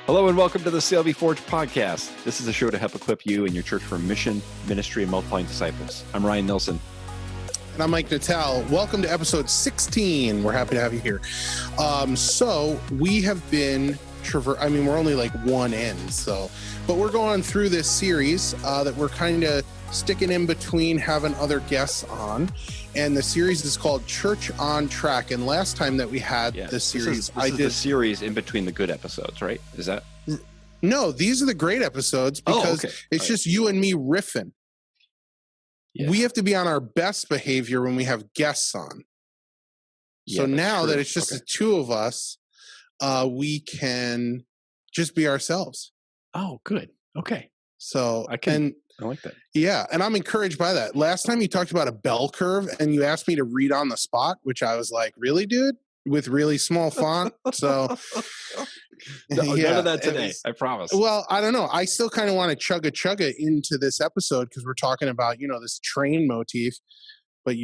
Hello and welcome to the CLB Forge podcast. This is a show to help equip you and your church for mission, ministry, and multiplying disciples. I'm Ryan Nilsson. And I'm Mike Nattel. Welcome to episode 16. We're happy to have you here. So we have been we're only like one in, but we're going through this series that we're kind of sticking in between having other guests on. And the series is called Church on Track. And last time that we had this series, this is the series in between the good episodes, right? Is that? No, these are the great episodes because it's just you and me riffing. Yeah. We have to be on our best behavior when we have guests on. So now that it's just the two of us, we can just be ourselves. Oh, good. Okay. So I like that. Yeah. And I'm encouraged by that. Last time you talked about a bell curve and you asked me to read on the spot, which I was like, really, dude? With really small font. So none of that today. I promise. Well, I don't know. I still kind of want to chugga into this episode because we're talking about, this train motif. But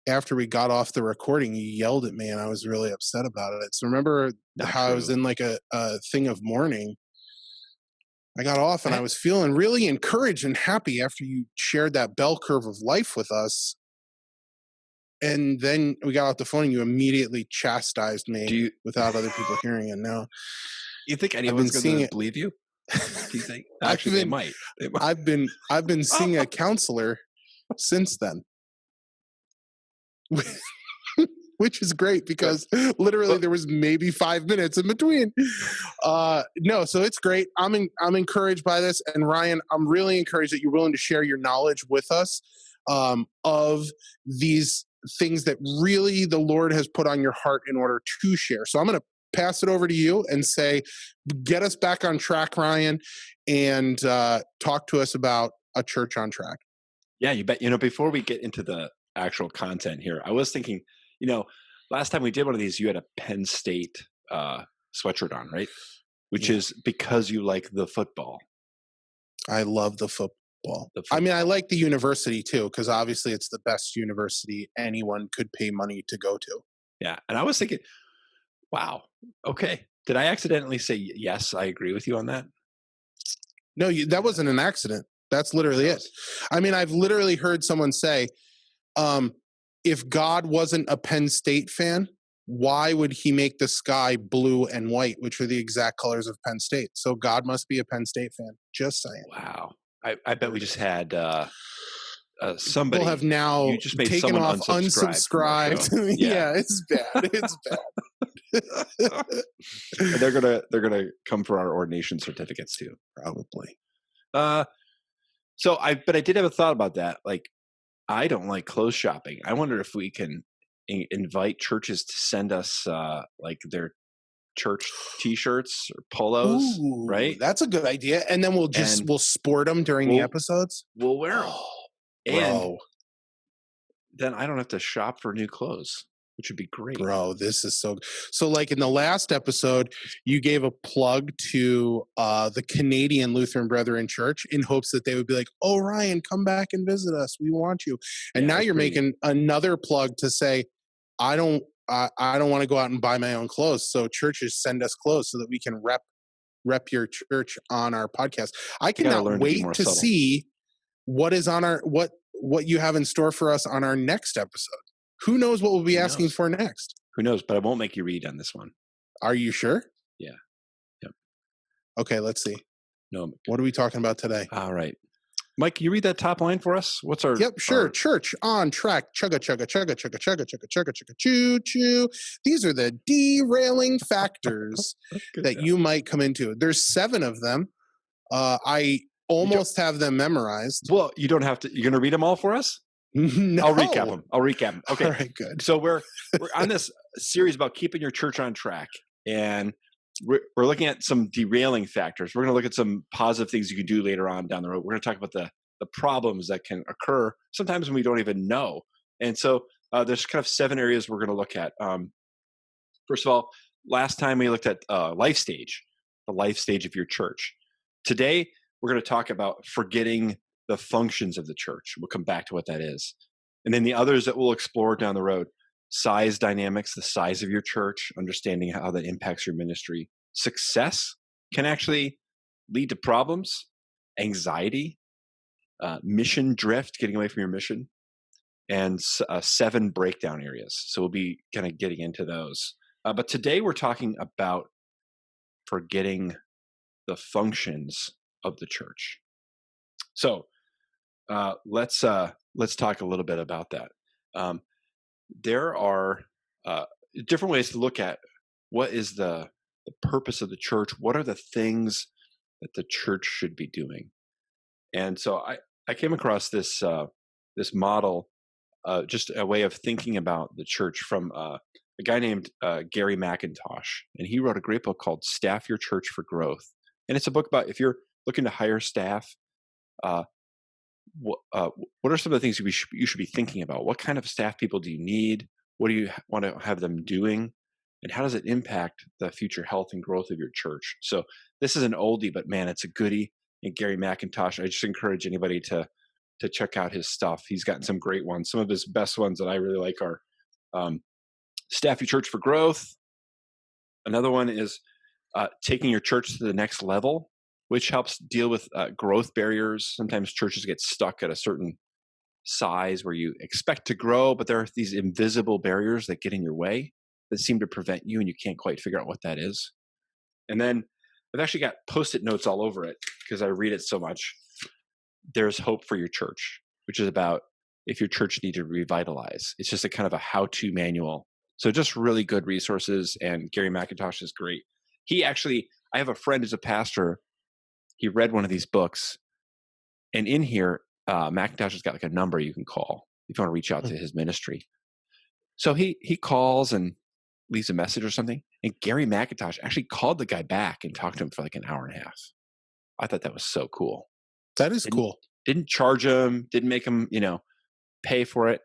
after we got off the recording, you yelled at me and I was really upset about it. So remember how I was in like a thing of mourning. I got off and I was feeling really encouraged and happy after you shared that bell curve of life with us. And then we got off the phone and you immediately chastised me without other people hearing it. Now, you think anyone's going to believe you? Do you think? Actually, they might. I've been seeing a counselor since then. Which is great because literally there was maybe 5 minutes in between. So it's great. I'm encouraged by this. And Ryan, I'm really encouraged that you're willing to share your knowledge with us of these things that really the Lord has put on your heart in order to share. So I'm going to pass it over to you and say, get us back on track, Ryan, and talk to us about a church on track. Yeah, you bet. Before we get into the actual content here, I was thinking, last time we did one of these, you had a Penn State sweatshirt on, right? Which is because you like the football. I love the football. I mean, I like the university too, because obviously it's the best university anyone could pay money to go to. Yeah. And I was thinking, wow, okay. Did I accidentally say, yes, I agree with you on that? No, that wasn't an accident. That's literally it. I mean, I've literally heard someone say, if God wasn't a Penn State fan, why would he make the sky blue and white, which are the exact colors of Penn State? So God must be a Penn State fan. Just saying. Wow. I bet we just had somebody. People have now you just made taken off unsubscribed. Yeah, it's bad. It's bad. And they're gonna come for our ordination certificates too, probably. But I did have a thought about that. Like, I don't like clothes shopping. I wonder if we can invite churches to send us like their church T-shirts or polos. Ooh, right? That's a good idea. And then we'll sport them during the episodes. We'll wear them. And bro, then I don't have to shop for new clothes, which would be great. Bro, this is so like in the last episode, you gave a plug to the Canadian Lutheran Brethren Church in hopes that they would be like, oh, Ryan, come back and visit us. We want you. And now you're making another plug to say, I don't want to go out and buy my own clothes. So churches send us clothes so that we can rep your church on our podcast. I cannot wait to see what is on what you have in store for us on our next episode. Who knows what we'll be asking for next? Who knows? But I won't make you read on this one. Are you sure? Yeah. Yep. Okay, let's see. No. What are we talking about today? All right. Mike, can you read that top line for us? What's our... Yep, sure. Church on track. Chugga, chugga, chugga, chugga, chugga, chugga, chugga, chugga, choo, choo. These are the derailing factors that you might come into. There's 7 of them. I almost have them memorized. Well, you don't have to. You're going to read them all for us? No. I'll recap them. Okay. All right, good. So we're on this series about keeping your church on track. And we're looking at some derailing factors. We're going to look at some positive things you can do later on down the road. We're going to talk about the problems that can occur sometimes when we don't even know. And so there's kind of 7 areas we're going to look at. First of all, last time we looked at life stage, the life stage of your church. Today, we're going to talk about forgetting the functions of the church. We'll come back to what that is. And then the others that we'll explore down the road: size dynamics, the size of your church, understanding how that impacts your ministry; success, can actually lead to problems, anxiety, mission drift, getting away from your mission, and 7 breakdown areas. So we'll be kind of getting into those. But today we're talking about forgetting the functions of the church. So let's talk a little bit about that. There are different ways to look at what is the purpose of the church. What are the things that the church should be doing? And so I came across this model, just a way of thinking about the church from a guy named Gary McIntosh, and he wrote a great book called "Staff Your Church for Growth." And it's a book about if you're looking to hire staff, what are some of the things you should be thinking about? What kind of staff people do you need? What do you want to have them doing? And how does it impact the future health and growth of your church? So this is an oldie, but man, it's a goodie. And Gary McIntosh, I just encourage anybody to check out his stuff. He's gotten some great ones. Some of his best ones that I really like are Staff Your Church for Growth. Another one is taking your church to the next level, which helps deal with growth barriers. Sometimes churches get stuck at a certain size where you expect to grow, but there are these invisible barriers that get in your way that seem to prevent you, and you can't quite figure out what that is. And then I've actually got Post-it notes all over it because I read it so much. There's Hope for Your Church, which is about if your church needs to revitalize. It's just a kind of a how-to manual. So just really good resources, and Gary McIntosh is great. I have a friend who's a pastor. He read one of these books, and in here, McIntosh has got like a number you can call if you want to reach out to his ministry. So he calls and leaves a message or something, and Gary McIntosh actually called the guy back and talked to him for like an hour and a half. I thought that was so cool. That is cool. Didn't charge him, didn't make him, pay for it.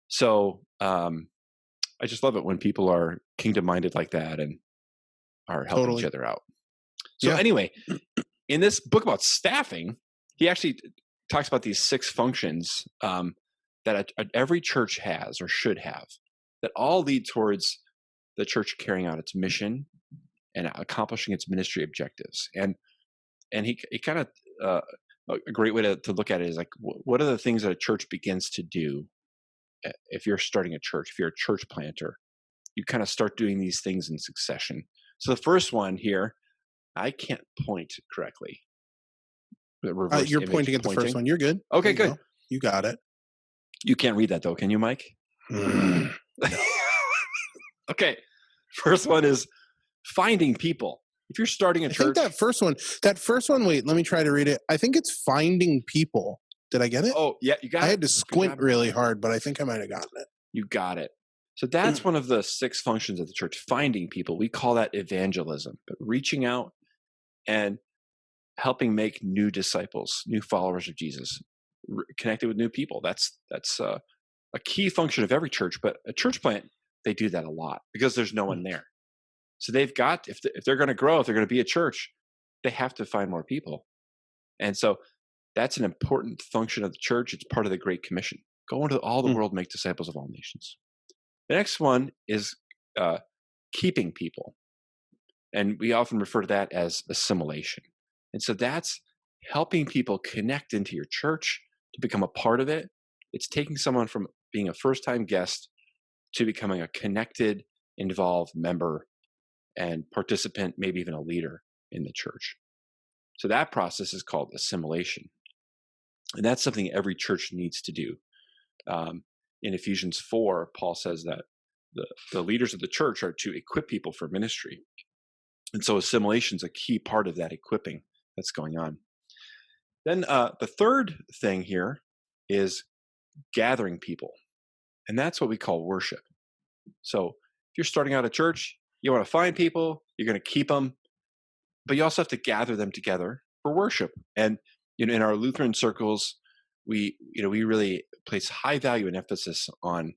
So I just love it when people are kingdom-minded like that and are helping each other out. So anyway, in this book about staffing, he actually talks about these 6 functions that every church has or should have that all lead towards the church carrying out its mission and accomplishing its ministry objectives. And he kind of a great way to look at it is like, what are the things that a church begins to do? If you're starting a church, if you're a church planter, you kind of start doing these things in succession. So the first one here, I can't point correctly. You're pointing at the first one. You're good. Okay, good. You got it. You can't read that though, can you, Mike? Okay. First one is finding people. If you're starting a church. I think that first one, wait, let me try to read it. I think it's finding people. Did I get it? Oh, yeah, you got it. I had to squint really hard, but I think I might have gotten it. You got it. So that's one of the 6 functions of the church, finding people. We call that evangelism, but reaching out and helping make new disciples, new followers of Jesus, connected with new people. That's a key function of every church, but a church plant, they do that a lot because there's no one there. So they've got, if they're going to grow, if they're going to be a church, they have to find more people. And so that's an important function of the church. It's part of the Great Commission. Go into all the world, make disciples of all nations. The next one is keeping people. And we often refer to that as assimilation. And so that's helping people connect into your church to become a part of it. It's taking someone from being a first-time guest to becoming a connected, involved member and participant, maybe even a leader in the church. So that process is called assimilation. And that's something every church needs to do. In Ephesians 4, Paul says that the leaders of the church are to equip people for ministry. And so assimilation is a key part of that equipping that's going on. Then the third thing here is gathering people. And that's what we call worship. So if you're starting out a church, you want to find people, you're going to keep them, but you also have to gather them together for worship. And in our Lutheran circles, we really place high value and emphasis on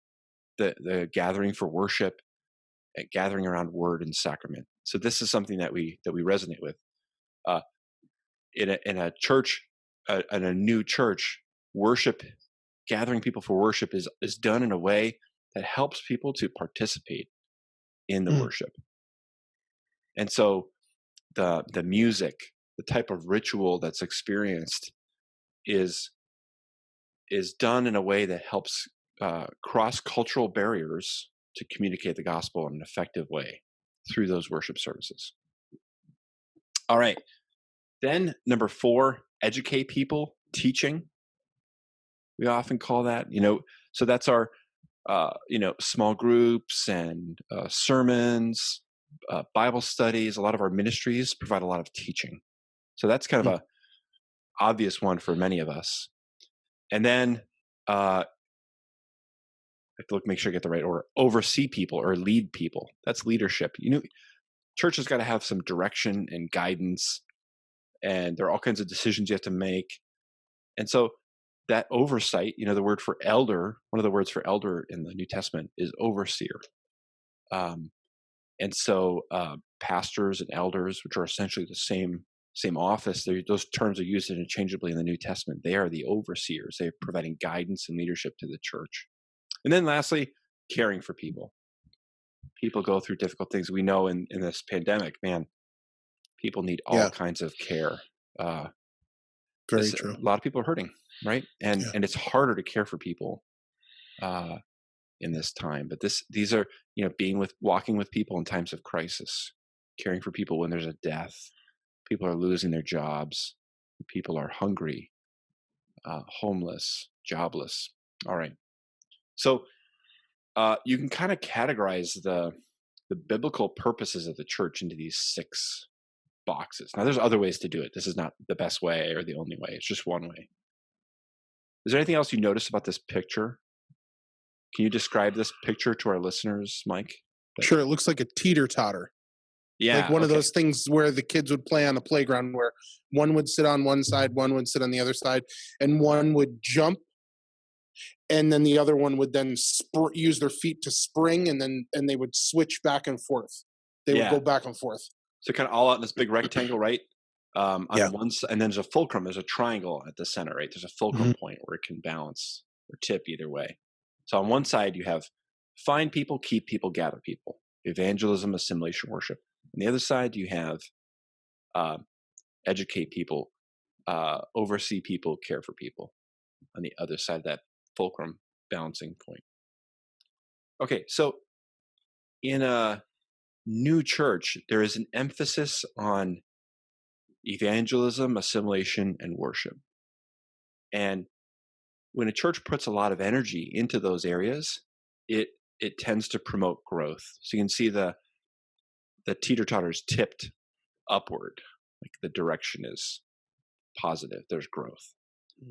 the gathering for worship, gathering around word and sacrament. So this is something that we resonate with. In a church, in a new church, worship, gathering people for worship is done in a way that helps people to participate in the worship. And so the music, the type of ritual that's experienced is done in a way that helps cross cultural barriers to communicate the gospel in an effective way through those worship services. All right. Then number 4, educate people, teaching. We often call that, so that's our, small groups and sermons, Bible studies. A lot of our ministries provide a lot of teaching. So that's kind of a obvious one for many of us. And then I have to make sure I get the right order. Oversee people or lead people. That's leadership. Church has got to have some direction and guidance, and there are all kinds of decisions you have to make. And so that oversight, the word for elder, one of the words for elder in the New Testament is overseer. And so pastors and elders, which are essentially the same office, those terms are used interchangeably in the New Testament. They are the overseers. They're providing guidance and leadership to the church. And then lastly, caring for people. People go through difficult things. We know in this pandemic, man, people need all kinds of care. Very true. A lot of people are hurting, right? And it's harder to care for people in this time. But these are, walking with people in times of crisis, caring for people when there's a death, people are losing their jobs, people are hungry, homeless, jobless. All right. So you can kind of categorize the biblical purposes of the church into these 6 boxes. Now, there's other ways to do it. This is not the best way or the only way. It's just one way. Is there anything else you noticed about this picture? Can you describe this picture to our listeners, Mike? Sure. It looks like a teeter-totter. Yeah. Like one of those things where the kids would play on the playground where one would sit on one side, one would sit on the other side, and one would jump, and then the other one would then use their feet to spring, and they would switch back and forth. They would go back and forth. So kind of all out in this big rectangle, right? On one side, and then there's a fulcrum. There's a triangle at the center, right? There's a fulcrum point where it can balance or tip either way. So on one side, you have find people, keep people, gather people, evangelism, assimilation, worship. On the other side, you have educate people, oversee people, care for people. On the other side of that fulcrum balancing point. Okay, so in a new church, there is an emphasis on evangelism, assimilation, and worship. And when a church puts a lot of energy into those areas, it tends to promote growth. So you can see the teeter-totter is tipped upward, like the direction is positive. There's growth.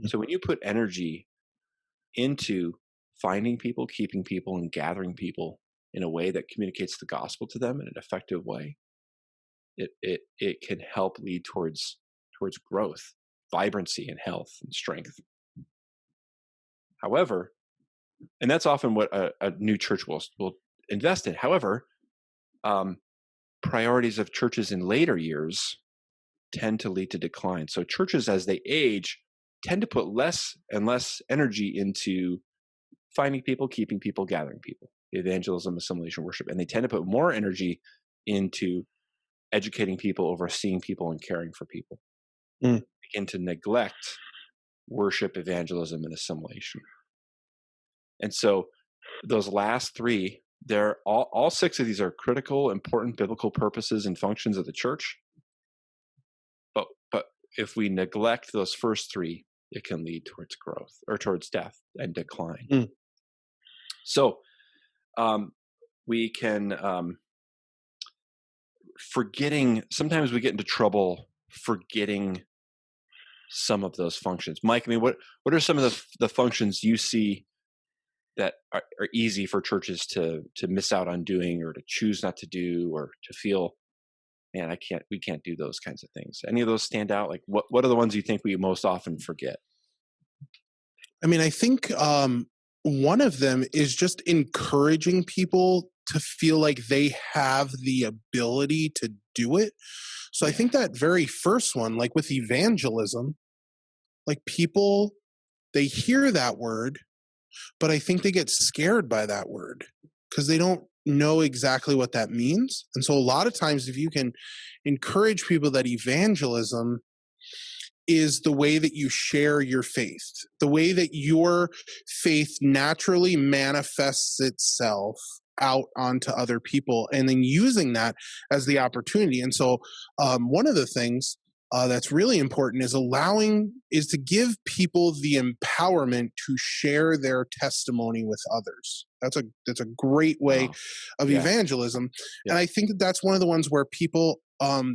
So when you put energy into finding people, keeping people, and gathering people in a way that communicates the gospel to them in an effective way, it can help lead towards growth, vibrancy, and health and strength. However, and that's often what a new church will invest in. However, priorities of churches in later years tend to lead to decline. So churches, as they age, tend to put less and less energy into finding people, keeping people, gathering people, evangelism, assimilation, worship, and they tend to put more energy into educating people, overseeing people, and caring for people. Begin to neglect worship, evangelism, and assimilation. And so those last 3, they're all 6 of these are critical, important biblical purposes and functions of the church. But if we neglect those first 3, it can lead towards growth or towards death and decline. So we can sometimes we get into trouble forgetting some of those functions. Mike, I mean, what are some of the functions you see that are easy for churches to miss out on doing, or to choose not to do, or to feel, man, we can't do those kinds of things? Any of those stand out? Like what are the ones you think we most often forget? I mean, I think one of them is just encouraging people to feel like they have the ability to do it. So I think that very first one, like with evangelism, like people, they hear that word, but I think they get scared by that word because they don't know exactly what that means. And so a lot of times, if you can encourage people that evangelism is the way that you share your faith, the way that your faith naturally manifests itself out onto other people, and then using that as the opportunity. And so, one of the things that's really important is to give people the empowerment to share their testimony with others. That's a great way Wow. of Yeah. evangelism. Yeah. And I think that that's one of the ones where people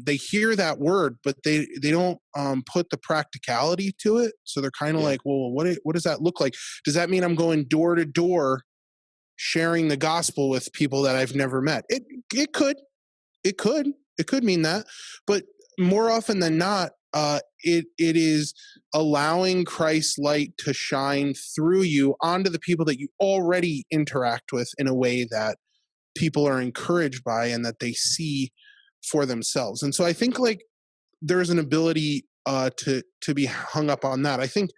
they hear that word, but they don't put the practicality to it. So they're kind of Yeah. like, well, what does that look like? Does that mean I'm going door to door sharing the gospel with people that I've never met? It could mean that, but more often than not, it is allowing Christ's light to shine through you onto the people that you already interact with in a way that people are encouraged by and that they see for themselves. And so I think like there's an ability to be hung up on that. I think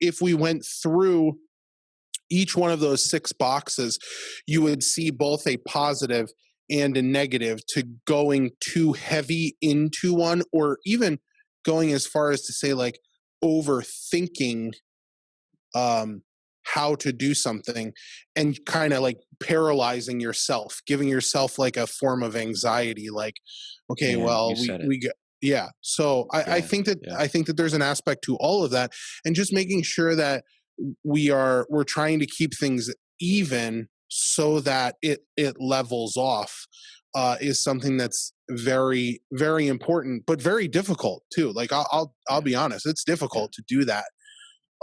if we went through each one of those 6 boxes, you would see both a positive and a negative to going too heavy into one, or even going as far as to say like overthinking how to do something and kind of like paralyzing yourself, giving yourself like a form of anxiety, like, okay, Man, well, you said it. we get, yeah. So I Yeah. think that Yeah. I think that there's an aspect to all of that, and just making sure that we're trying to keep things even so that it levels off is something that's very, very important, but very difficult too. Like I'll Yeah. be honest, it's Yeah. difficult to do that,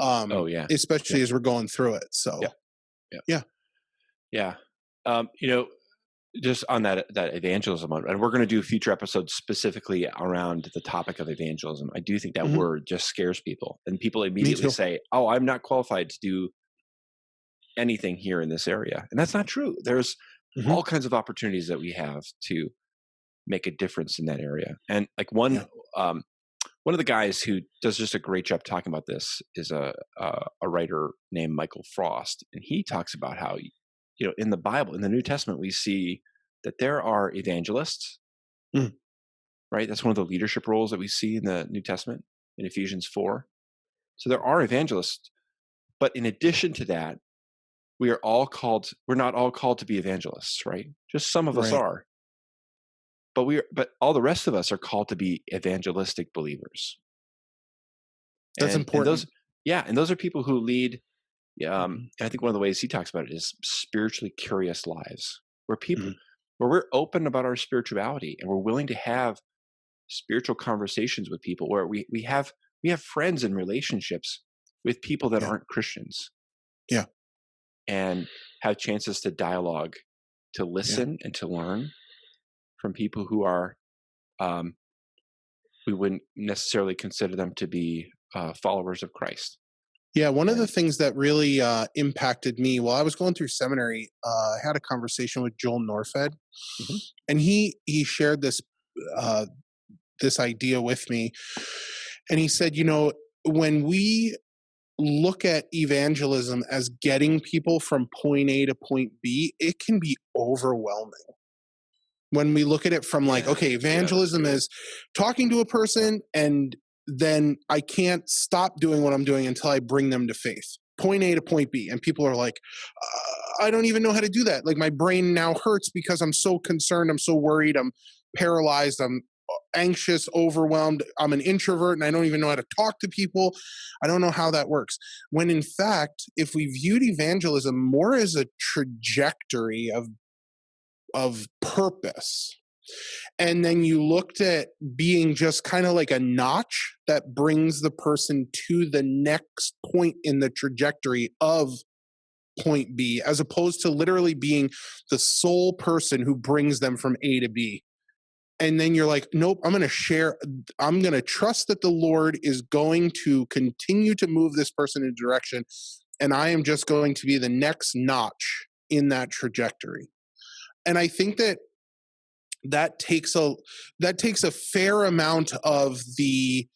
Oh, yeah. especially Yeah. as we're going through it. So Yeah. Yeah. yeah. Yeah. You know, just on that evangelism, and we're going to do future episodes specifically around the topic of evangelism. I do think that Hmm. word just scares people, and people Me immediately too. say, "Oh, I'm not qualified to do anything here in this area," and that's not true. There's Hmm. all kinds of opportunities that we have to make a difference in that area. And like Yeah. um, one of the guys who does just a great job talking about this is a writer named Michael Frost, and he talks about how, in the Bible, in the New Testament, we see that there are evangelists, Mm. right? That's one of the leadership roles that we see in the New Testament in Ephesians 4. So there are evangelists, but in addition to that, we're not all called to be evangelists, right? Just some of us Right. are. But all the rest of us are called to be evangelistic believers. That's And those, important. yeah, and those are people who lead. Hmm. And I think one of the ways he talks about it is spiritually curious lives, Hmm. where we're open about our spirituality and we're willing to have spiritual conversations with people, where we have friends and relationships with people that Yeah. aren't Christians, Yeah. and have chances to dialogue, to Yeah. listen, and to learn from people who are, um, we wouldn't necessarily consider them to be followers of Christ. Yeah, one of the And things that really impacted me while I was going through seminary, I had a conversation with Joel Norfed, mhm, and he shared uh, this idea with me, and he said, when we look at evangelism as getting people from point A to point B, it can be overwhelming. When we look at it from like, yeah, okay, yeah, that's evangelism good. is talking to a Yeah, person and then I can't stop doing what I'm doing until I bring them to faith. Point A to point B. And people are like, I don't even know how to do that. Like my brain now hurts because I'm so concerned. I'm so worried. I'm paralyzed. I'm anxious, overwhelmed. I'm an introvert and I don't even know how to talk to people. I don't know how that works. When in fact, if we viewed evangelism more as a trajectory of purpose, and then you looked at being just kind of like a notch that brings the person to the next point in the trajectory of point B, as opposed to literally being the sole person who brings them from A to B. And then you're like, nope, I'm going to trust that the Lord is going to continue to move this person in a direction. And I am just going to be the next notch in that trajectory. And I think that that takes a fair amount of the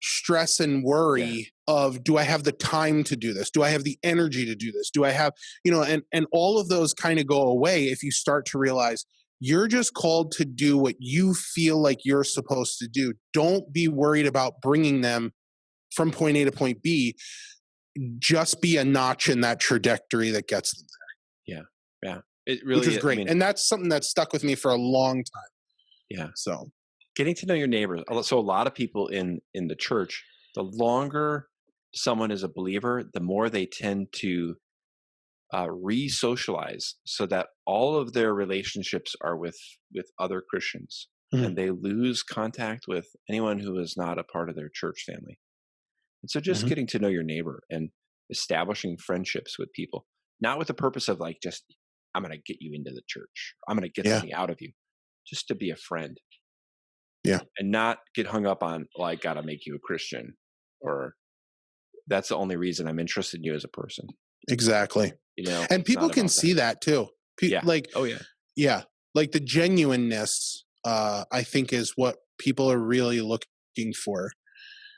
stress and yeah, worry of, do I have the time to do this? Do I have the energy to do this? Do I have, and all of those kind of go away if you start to realize you're just called to do what you feel like you're supposed to do. Don't be worried about bringing them from point A to point B. Just be a notch in that trajectory that gets them Yeah. Yeah. It there, which really, is great. And that's something that stuck with me for a long time. yeah. So Getting to know your neighbors. So a lot of people in the church, the longer someone is a believer, the more they tend to re-socialize, so that all of their relationships are with other Christians, and they lose contact with anyone who is not a part of their church family. And so just getting to know your neighbor and establishing friendships with people, not with the purpose of like, just, I'm going to get you into the church, I'm going to get something out of you, just to be a friend. Yeah. And not get hung up on, well, I got to make you a Christian, or that's the only reason I'm interested in you as a person. Exactly. And people can see that too. Like, oh yeah. Yeah. Like the genuineness, I think, is what people are really looking for.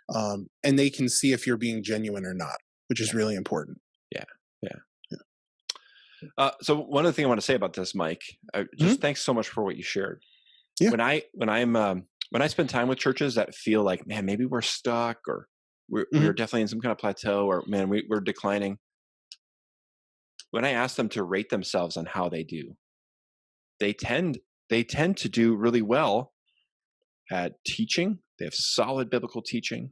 And they can see if you're being genuine or not, which is really important. Yeah. So one other thing I want to say about this, Mike, just thanks so much for what you shared. Yeah. When I spend time with churches that feel like, man, maybe we're stuck, or we're definitely in some kind of plateau, or man, we're declining. When I ask them to rate themselves on how they do, they tend to do really well at teaching. They have solid biblical teaching.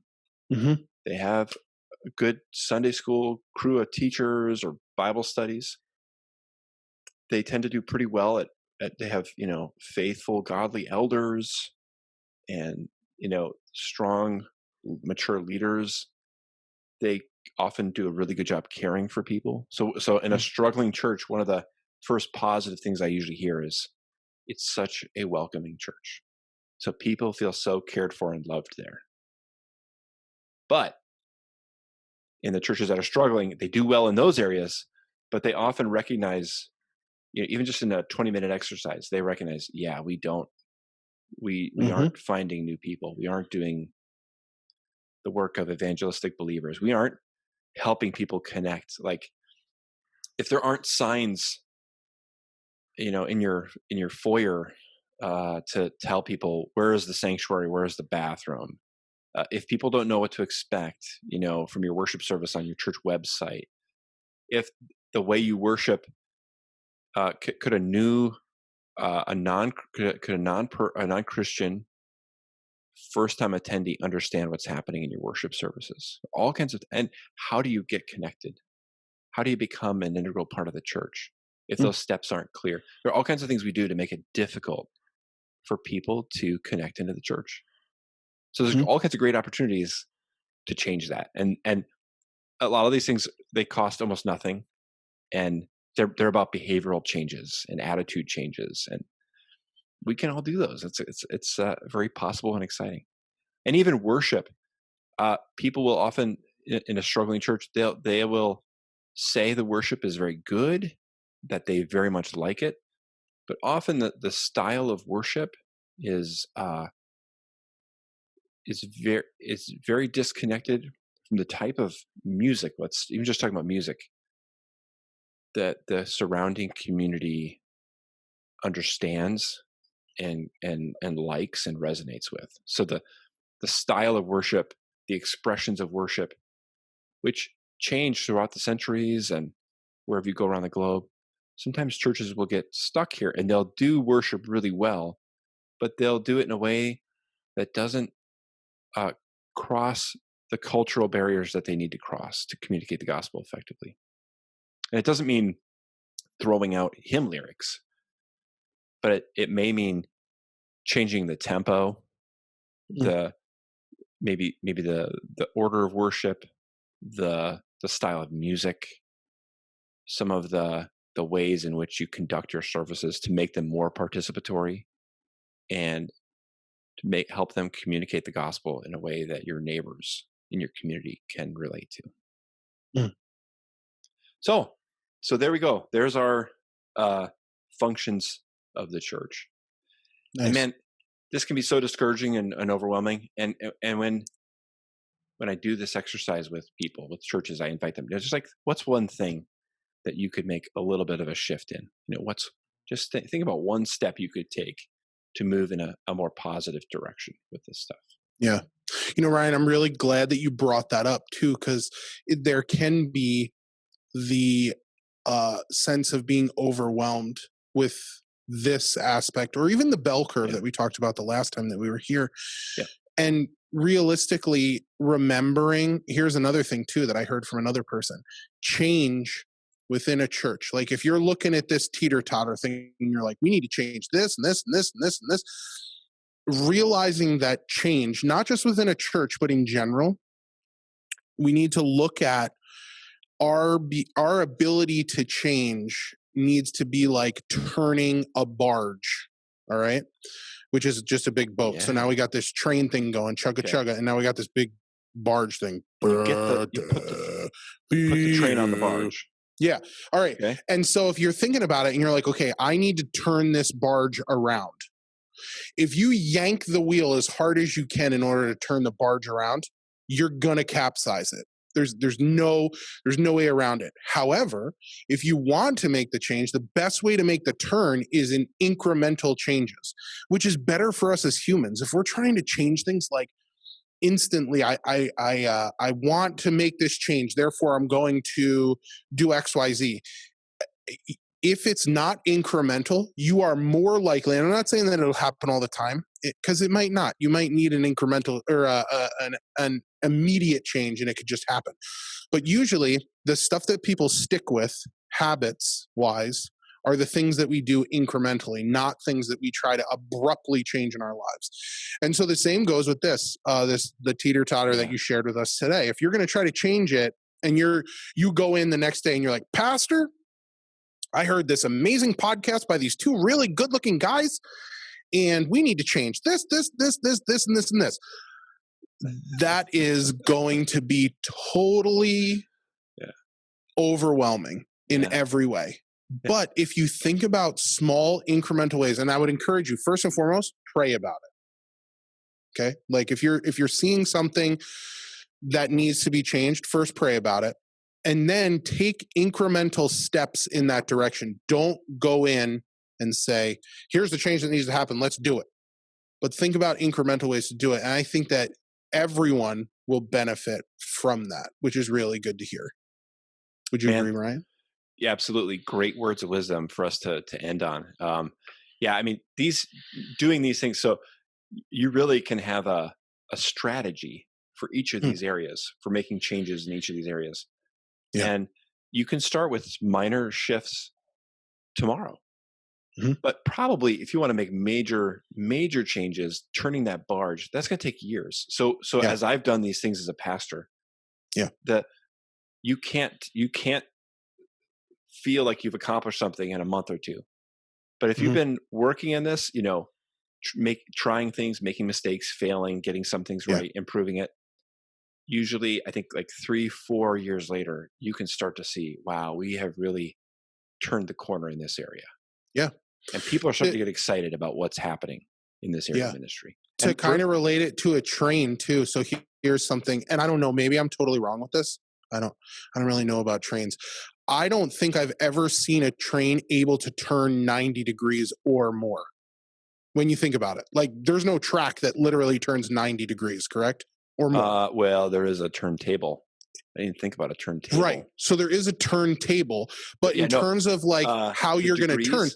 They have a good Sunday school crew of teachers or Bible studies. They tend to do pretty well at they have, faithful, godly elders, and, strong, mature leaders. They often do a really good job caring for people. So in a struggling church, one of the first positive things I usually hear is, it's such a welcoming church. So people feel so cared for and loved there. But in the churches that are struggling, they do well in those areas, but they often recognize, even just in a 20-minute exercise, they recognize, we aren't finding new people. We aren't doing the work of evangelistic believers. We aren't helping people connect. Like, if there aren't signs, in your foyer, to tell people, where is the sanctuary, where is the bathroom, if people don't know what to expect, from your worship service on your church website, if the way you worship, could a non-Christian first-time attendee understand what's happening in your worship services? All kinds of, and how do you get connected? How do you become an integral part of the church if those steps aren't clear? There are all kinds of things we do to make it difficult for people to connect into the church. So there's all kinds of great opportunities to change that. And a lot of these things, they cost almost nothing. And they're about behavioral changes and attitude changes. And we can all do those. It's very possible and exciting. And even worship, people will often, in a struggling church, they will say the worship is very good, that they very much like it, but often the style of worship is very disconnected from the type of music. Let's even just talking about music that the surrounding community understands and likes and resonates with. So the style of worship, the expressions of worship, which change throughout the centuries and wherever you go around the globe. Sometimes churches will get stuck here and they'll do worship really well, but they'll do it in a way that doesn't cross the cultural barriers that they need to cross to communicate the gospel effectively. And it doesn't mean throwing out hymn lyrics, but it may mean changing the tempo, maybe the order of worship, the style of music, some of the ways in which you conduct your services to make them more participatory, and to help them communicate the gospel in a way that your neighbors in your community can relate to. So there we go. There's our functions of the church. Nice. And man, this can be so discouraging and overwhelming. And when when I do this exercise with people, with churches, I invite them. It's just like, what's one thing that you could make a little bit of a shift in? What's just think about one step you could take to move in a more positive direction with this stuff. Yeah. Ryan, I'm really glad that you brought that up too, because there can be the sense of being overwhelmed with this aspect, or even the bell curve that we talked about the last time that we were here. Yeah. And realistically, remembering, here's another thing too that I heard from another person: change within a church. Like if you're looking at this teeter-totter thing and you're like, we need to change this and this and this and this and this, realizing that change, not just within a church, but in general, we need to look at our ability to change needs to be like turning a barge, all right? Which is just a big boat. Yeah. So now we got this train thing going, chugga chugga, and now we got this big barge thing. You put the train on the barge. Yeah. All right. Okay. And so if you're thinking about it and you're like, okay, I need to turn this barge around. If you yank the wheel as hard as you can in order to turn the barge around, you're going to capsize it. There's no way around it. However, if you want to make the change, the best way to make the turn is in incremental changes, which is better for us as humans. If we're trying to change things like instantly, I want to make this change, therefore I'm going to do X, Y, Z. If it's not incremental, you are more likely, and I'm not saying that it'll happen all the time, because it might not. You might need an incremental or an immediate change, and it could just happen. But usually, the stuff that people stick with, habits-wise, are the things that we do incrementally, not things that we try to abruptly change in our lives. And so the same goes with the teeter-totter that you shared with us today. If you're going to try to change it, and you go in the next day and you're like, Pastor, I heard this amazing podcast by these two really good-looking guys, and we need to change this, and this, and this. That is going to be totally overwhelming in every way. Yeah. But if you think about small incremental ways, and I would encourage you, first and foremost, pray about it. Okay? Like if you're seeing something that needs to be changed, first pray about it. And then take incremental steps in that direction. Don't go in and say, here's the change that needs to happen, let's do it. But think about incremental ways to do it. And I think that everyone will benefit from that, which is really good to hear. Would you agree, Ryan? Yeah, absolutely. Great words of wisdom for us to end on. I mean, doing these things, so you really can have a strategy for each of these areas, for making changes in each of these areas. Yeah. And you can start with minor shifts tomorrow. Mm-hmm. But probably if you want to make major changes, turning that barge, that's going to take years. So as I've done these things as a pastor, that you can't feel like you've accomplished something in a month or two. But if you've been working in this, trying things, making mistakes, failing, getting some things right, improving it, usually I think like 3-4 years later, you can start to see, wow, we have really turned the corner in this area. Yeah. And people are starting to get excited about what's happening in this area of ministry. To kind of relate it to a train too. So here's something, and I don't know, maybe I'm totally wrong with this. I don't really know about trains. I don't think I've ever seen a train able to turn 90 degrees or more. When you think about it, like there's no track that literally turns 90 degrees, correct? Or more. Well, there is a turntable. I didn't think about a turntable. Right. So there is a turntable, but in terms of like how you're going to turn,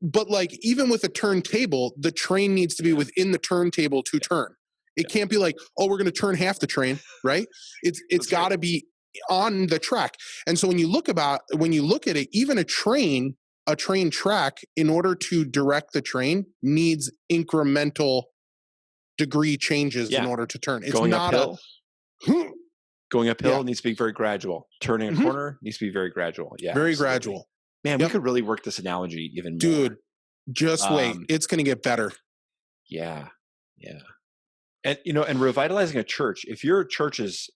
but like even with a turntable, the train needs to be within the turntable to turn. It can't be like, oh, we're going to turn half the train, right? It's got to be on the track. And so when you look at it, even a train track, in order to direct the train, needs incremental degree changes in order to turn. It's going not uphill. Going uphill needs to be very gradual. Turning a corner needs to be very gradual. Yeah, very gradual. Man, we could really work this analogy even more. Dude, just wait. It's going to get better. Yeah. And and revitalizing a church. If your church is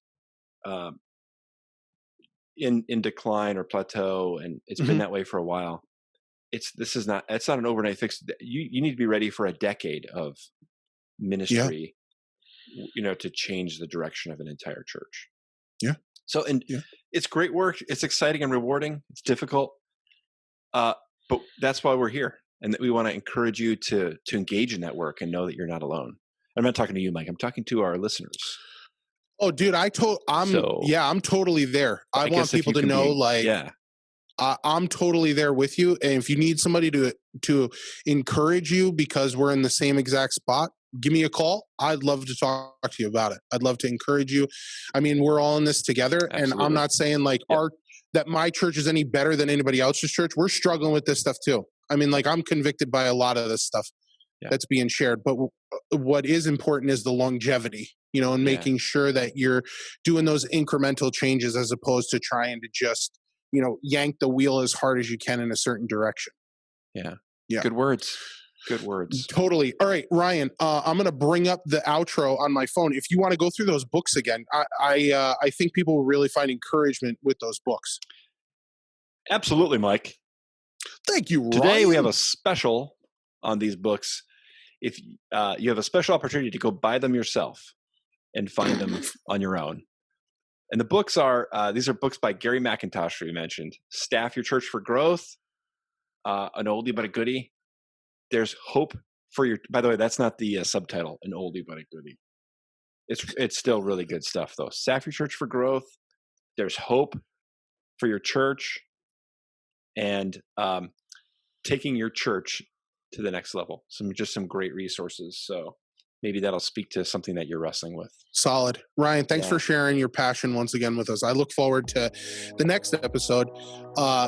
in decline or plateau, and it's been that way for a while, it's not an overnight fix. You need to be ready for a decade of ministry to change the direction of an entire church. Yeah. So, and it's great work. It's exciting and rewarding. It's difficult. But that's why we're here. And that we want to encourage you to engage in that work and know that you're not alone. I'm not talking to you, Mike. I'm talking to our listeners. Oh, dude, I'm totally there. I want people to know, I'm totally there with you. And if you need somebody to encourage you because we're in the same exact spot, give me a call. I'd love to talk to you about it. I'd love to encourage you. I mean, we're all in this together. Absolutely. And I'm not saying that my church is any better than anybody else's church. We're struggling with this stuff too. I mean, I'm convicted by a lot of this stuff that's being shared. But what is important is the longevity, and making sure that you're doing those incremental changes as opposed to trying to just, yank the wheel as hard as you can in a certain direction. Yeah. Good words. Good words. Totally. All right, Ryan, I'm going to bring up the outro on my phone. If you want to go through those books again, I think people will really find encouragement with those books. Absolutely, Mike. Thank you, Ryan. Today we have a special on these books. If you have a special opportunity to go buy them yourself and find them on your own. And the books are, these are books by Gary McIntosh, who you mentioned. Staff Your Church for Growth, an oldie but a goodie. There's Hope for Your, by the way, that's not the subtitle, an oldie but a goodie. It's still really good stuff though. Staff Your Church for Growth. There's Hope for Your Church, and taking your church to the next level. Some great resources. So maybe that'll speak to something that you're wrestling with. Solid. Ryan, thanks for sharing your passion once again with us. I look forward to the next episode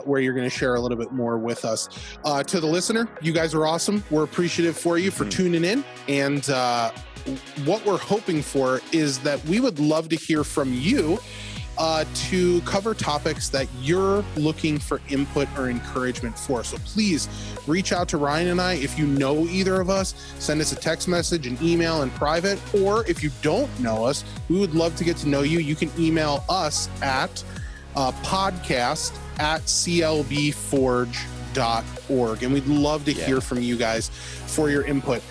where you're going to share a little bit more with us. To the listener, you guys are awesome. We're appreciative for you for tuning in. And what we're hoping for is that we would love to hear from you to cover topics that you're looking for input or encouragement for. So please reach out to Ryan and I. If you know either of us, send us a text message, an email in private, or if you don't know us, we would love to get to know you. You can email us at podcast@clbforge.org. And we'd love to hear from you guys for your input.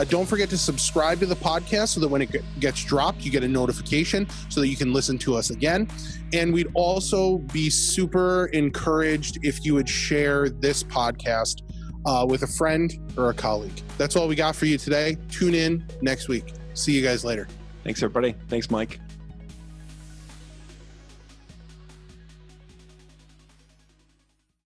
Don't forget to subscribe to the podcast so that when it gets dropped, you get a notification so that you can listen to us again. And we'd also be super encouraged if you would share this podcast with a friend or a colleague. That's all we got for you today. Tune in next week. See you guys later. Thanks, everybody. Thanks, Mike.